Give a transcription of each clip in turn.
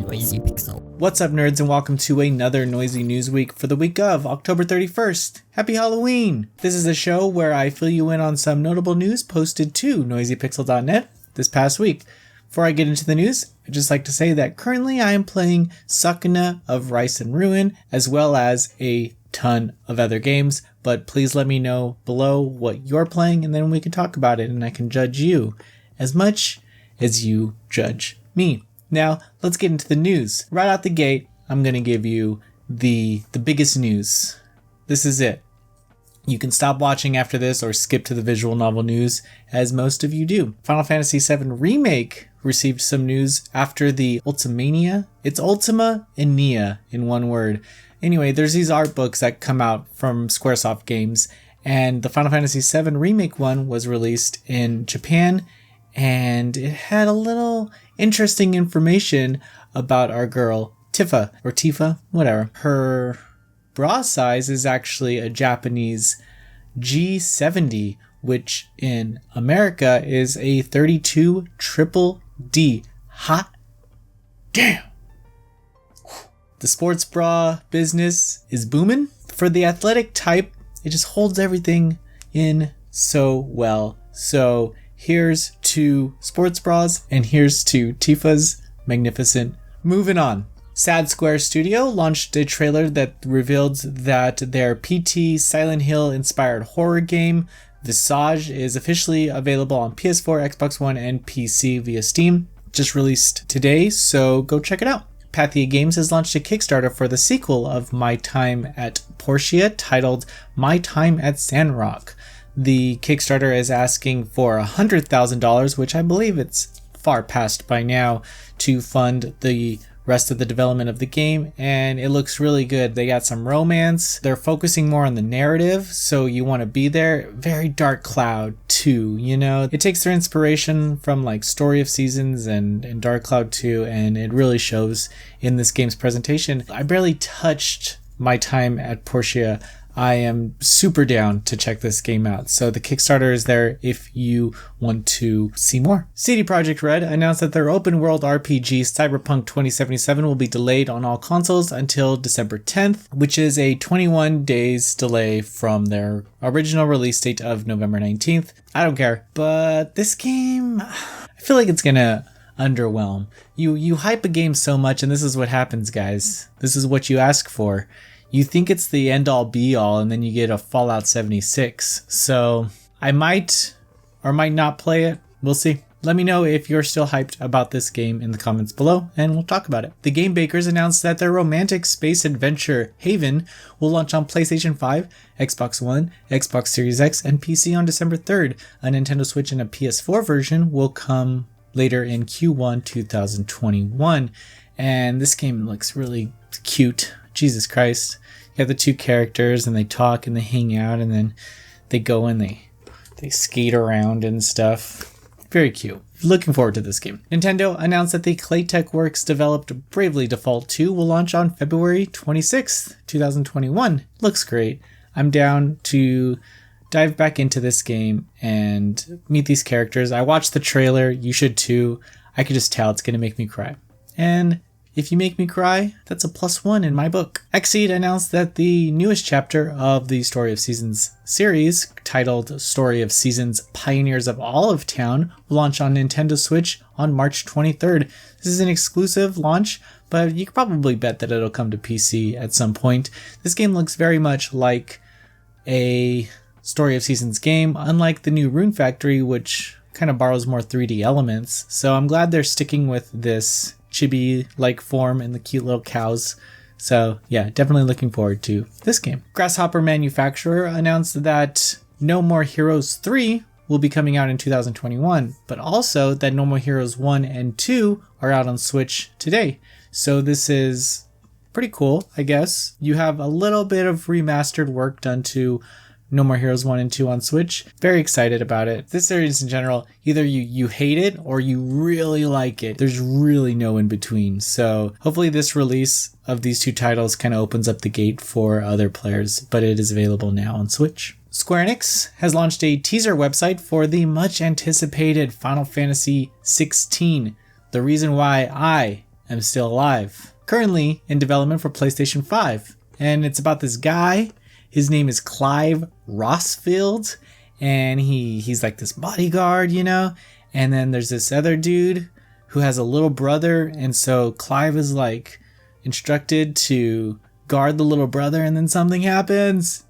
Noisy Pixel. What's up, nerds, and welcome to another Noisy News Week for the week of October 31st. Happy Halloween! This is a show where I fill you in on some notable news posted to noisypixel.net this past week. Before I get into the news, I'd just like to say that currently I am playing Sakuna of Rice and Ruin, as well as a ton of other games, but please let me know below what you're playing, and then we can talk about it, and I can judge you as much as you judge me. Now, let's get into the news. Right out the gate, I'm going to give you the biggest news. This is it. You can stop watching after this or skip to the visual novel news, as most of you do. Final Fantasy VII Remake received some news after the Ultimania. It's Ultima and Nia in one word. Anyway, there's these art books that come out from Squaresoft Games, and the Final Fantasy VII Remake one was released in Japan, and it had a little interesting information about our girl Tifa, or Tifa, whatever. Her bra size is actually a Japanese G70, which in America is a 32 triple D. Hot damn! The sports bra business is booming. For the athletic type, it just holds everything in so well. So here's to sports bras, and here's to Tifa's magnificent. Moving on. Sad Square Studio launched a trailer that revealed that their PT Silent Hill inspired horror game Visage is officially available on PS4, Xbox One, and PC via Steam. Just released today, so go check it out. Pathia Games has launched a Kickstarter for the sequel of My Time at Portia titled My Time at Sandrock. The Kickstarter is asking for $100,000, which I believe it's far past by now, to fund the rest of the development of the game, and it looks really good. They got some romance. They're focusing more on the narrative, so you want to be there. Very Dark Cloud too, you know. It takes their inspiration from like Story of Seasons and Dark Cloud 2, and it really shows in this game's presentation. I barely touched My Time at Portia. I am super down to check this game out. So the Kickstarter is there if you want to see more. CD Projekt Red announced that their open world RPG Cyberpunk 2077 will be delayed on all consoles until December 10th, which is a 21 days delay from their original release date of November 19th. I don't care, but this game, I feel like it's gonna underwhelm. You hype a game so much, and this is what happens, guys. This is what you ask for. You think it's the end-all be-all, and then you get a Fallout 76. So I might or might not play it. We'll see. Let me know if you're still hyped about this game in the comments below, and we'll talk about it. The Game Bakers announced that their romantic space adventure Haven will launch on PlayStation 5, Xbox One, Xbox Series X, and PC on December 3rd. A Nintendo Switch and a PS4 version will come later in Q1 2021. And this game looks really cute. Jesus Christ. You have the two characters, and they talk and they hang out, and then they go and they skate around and stuff. Very cute. Looking forward to this game. Nintendo announced that the Claytek Works developed Bravely Default 2 will launch on February 26th, 2021. Looks great. I'm down to dive back into this game and meet these characters. I watched the trailer. You should too. I could just tell it's going to make me cry. And if you make me cry, that's a +1 in my book. Xseed announced that the newest chapter of the Story of Seasons series, titled Story of Seasons Pioneers of Olive Town, will launch on Nintendo Switch on March 23rd. This is an exclusive launch, but you can probably bet that it'll come to PC at some point. This game looks very much like a Story of Seasons game, unlike the new Rune Factory, which kind of borrows more 3D elements. So I'm glad they're sticking with this chibi-like form and the cute little cows. So yeah, definitely looking forward to this game. Grasshopper Manufacturer announced that No More Heroes 3 will be coming out in 2021, but also that No More Heroes 1 and 2 are out on Switch today. So this is pretty cool, I guess. You have a little bit of remastered work done to No More Heroes 1 and 2 on Switch. Very excited about it. This series in general, either you hate it or you really like it. There's really no in between. So hopefully this release of these two titles kind of opens up the gate for other players, but it is available now on Switch. Square Enix has launched a teaser website for the much anticipated Final Fantasy XVI. The reason why I am still alive. Currently in development for PlayStation 5. And it's about this guy. His name is Clive Rossfield. And he's like this bodyguard, you know? And then there's this other dude who has a little brother. And so Clive is like instructed to guard the little brother, and then something happens.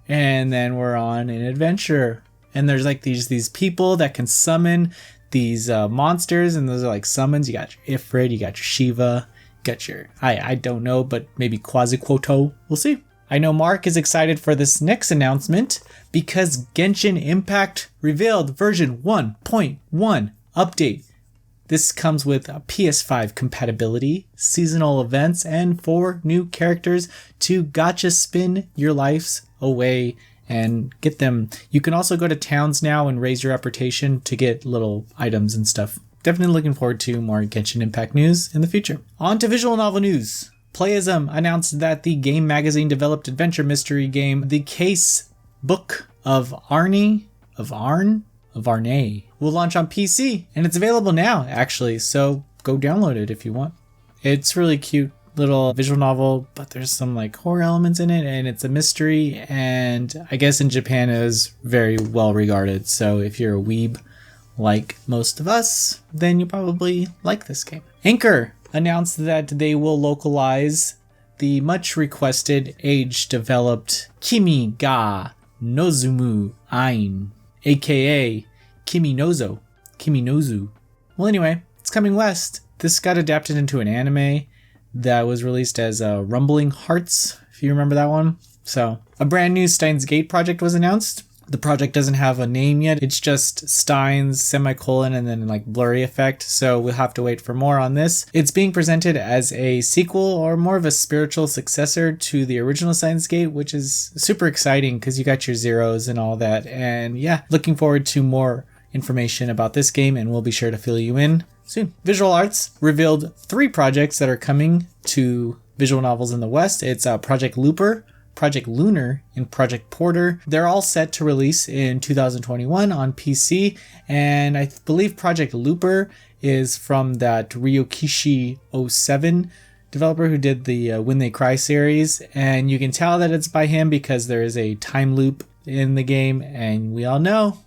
And then we're on an adventure. And there's like these people that can summon these monsters, and those are like summons. You got your Ifrit, you got your Shiva, you got your I don't know, but maybe Quasiquoto. We'll see. I know Mark is excited for this next announcement because Genshin Impact revealed version 1.1 update. This comes with a PS5 compatibility, seasonal events, and 4 new characters to gacha spin your lives away and get them. You can also go to towns now and raise your reputation to get little items and stuff. Definitely looking forward to more Genshin Impact news in the future. On to visual novel news. Playism announced that the Game Magazine developed adventure mystery game, The Case Book of Arne, will launch on PC, and it's available now, actually, so go download it if you want. It's really cute little visual novel, but there's some like horror elements in it, and it's a mystery, and I guess in Japan it is very well regarded, so if you're a weeb like most of us, then you probably like this game. Anchor announced that they will localize the much requested age-developed Kimi ga Nozumu Ain, aka Kimi Nozu. Well, anyway, it's coming west. This got adapted into an anime that was released as Rumbling Hearts, if you remember that one. So, a brand new Steins Gate project was announced. The project doesn't have a name yet. It's just Steins, semicolon, and then like blurry effect. So we'll have to wait for more on this. It's being presented as a sequel or more of a spiritual successor to the original Steins Gate, which is super exciting because you got your zeros and all that. And yeah, looking forward to more information about this game, and we'll be sure to fill you in soon. Visual Arts revealed 3 projects that are coming to visual novels in the West. It's Project Looper, Project Lunar, and Project Porter. They're all set to release in 2021 on PC, and I believe Project Looper is from that Ryokishi 07 developer who did the When They Cry series, and you can tell that it's by him because there is a time loop in the game, and we all know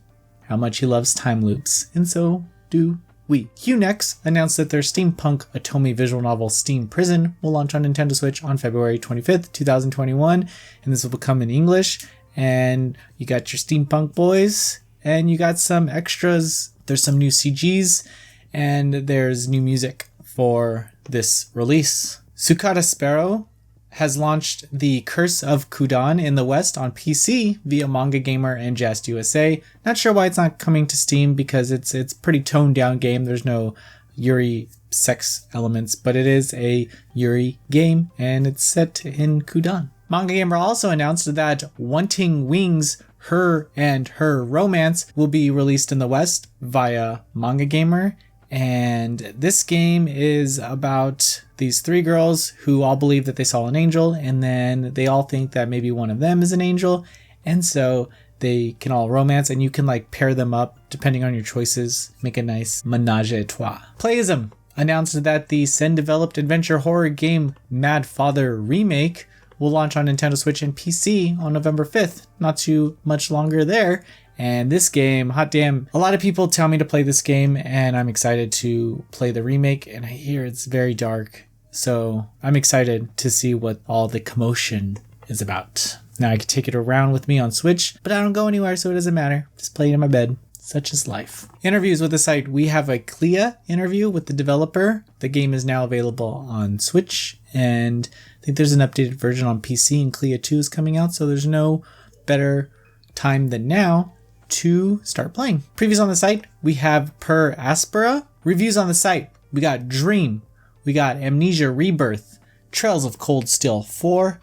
how much he loves time loops, and so do we. Hunex announced that their steampunk Otome visual novel Steam Prison will launch on Nintendo Switch on February 25th, 2021, and this will come in English. And you got your steampunk boys, and you got some extras. There's some new CGs, and there's new music for this release. Sukata Sparrow has launched The Curse of Kudan in the West on PC via Manga Gamer and Just USA. Not sure why it's not coming to Steam because it's pretty toned down game. There's no Yuri sex elements, but it is a Yuri game and it's set in Kudan. Manga Gamer also announced that Wanting Wings, Her and Her Romance will be released in the West via Manga Gamer. And this game is about these 3 girls who all believe that they saw an angel, and then they all think that maybe one of them is an angel, and so they can all romance, and you can like pair them up depending on your choices, make a nice menage a trois. Playism announced that the Sen-developed adventure horror game Mad Father Remake will launch on Nintendo Switch and PC on November 5th. Not too much longer there. And this game, hot damn, a lot of people tell me to play this game, and I'm excited to play the remake, and I hear it's very dark. So I'm excited to see what all the commotion is about. Now I can take it around with me on Switch, but I don't go anywhere, so it doesn't matter. Just play it in my bed. Such is life. Interviews with the site. We have a Clea interview with the developer. The game is now available on Switch, and I think there's an updated version on PC, and Clea 2 is coming out, so there's no better time than now to start playing. Previews on the site, we have Per Aspera. Reviews on the site, we got Dream, we got Amnesia Rebirth, Trails of Cold Steel 4,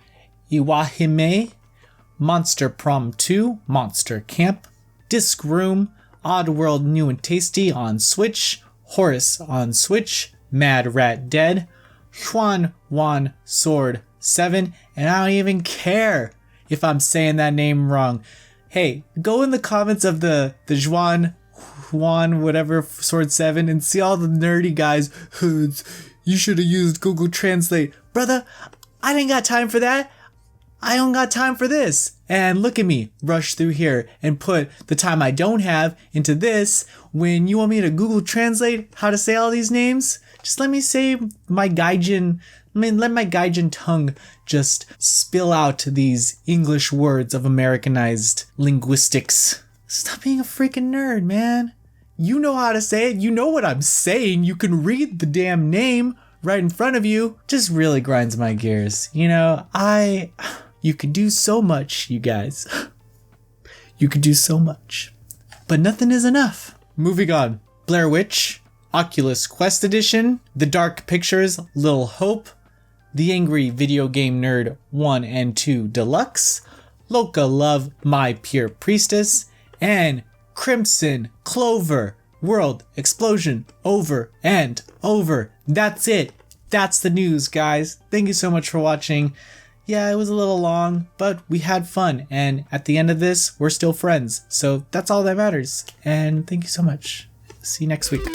Iwahime, Monster Prom 2, Monster Camp, Disc Room, Oddworld New and Tasty on Switch, Horus on Switch, Mad Rat Dead, Xuan Wan Sword 7, and I don't even care if I'm saying that name wrong. Hey, go in the comments of the Juan Juan, whatever, Sword 7, and see all the nerdy guys. You should have used Google Translate. Brother, I didn't got time for that. I don't got time for this. And look at me, rush through here and put the time I don't have into this when you want me to Google Translate how to say all these names. Just let me say my Gaijin, let my Gaijin tongue just spill out these English words of Americanized linguistics. Stop being a freaking nerd, man. You know how to say it. You know what I'm saying. You can read the damn name right in front of you. Just really grinds my gears. You know, you could do so much, you guys. You could do so much. But nothing is enough. Moving on. Blair Witch, Oculus Quest Edition, The Dark Pictures, Little Hope, The Angry Video Game Nerd 1 and 2 Deluxe, Loca Love, My Pure Priestess, and Crimson Clover World Explosion over and over. That's it. That's the news, guys. Thank you so much for watching. Yeah, it was a little long, but we had fun. And at the end of this, we're still friends. So that's all that matters. And thank you so much. See you next week.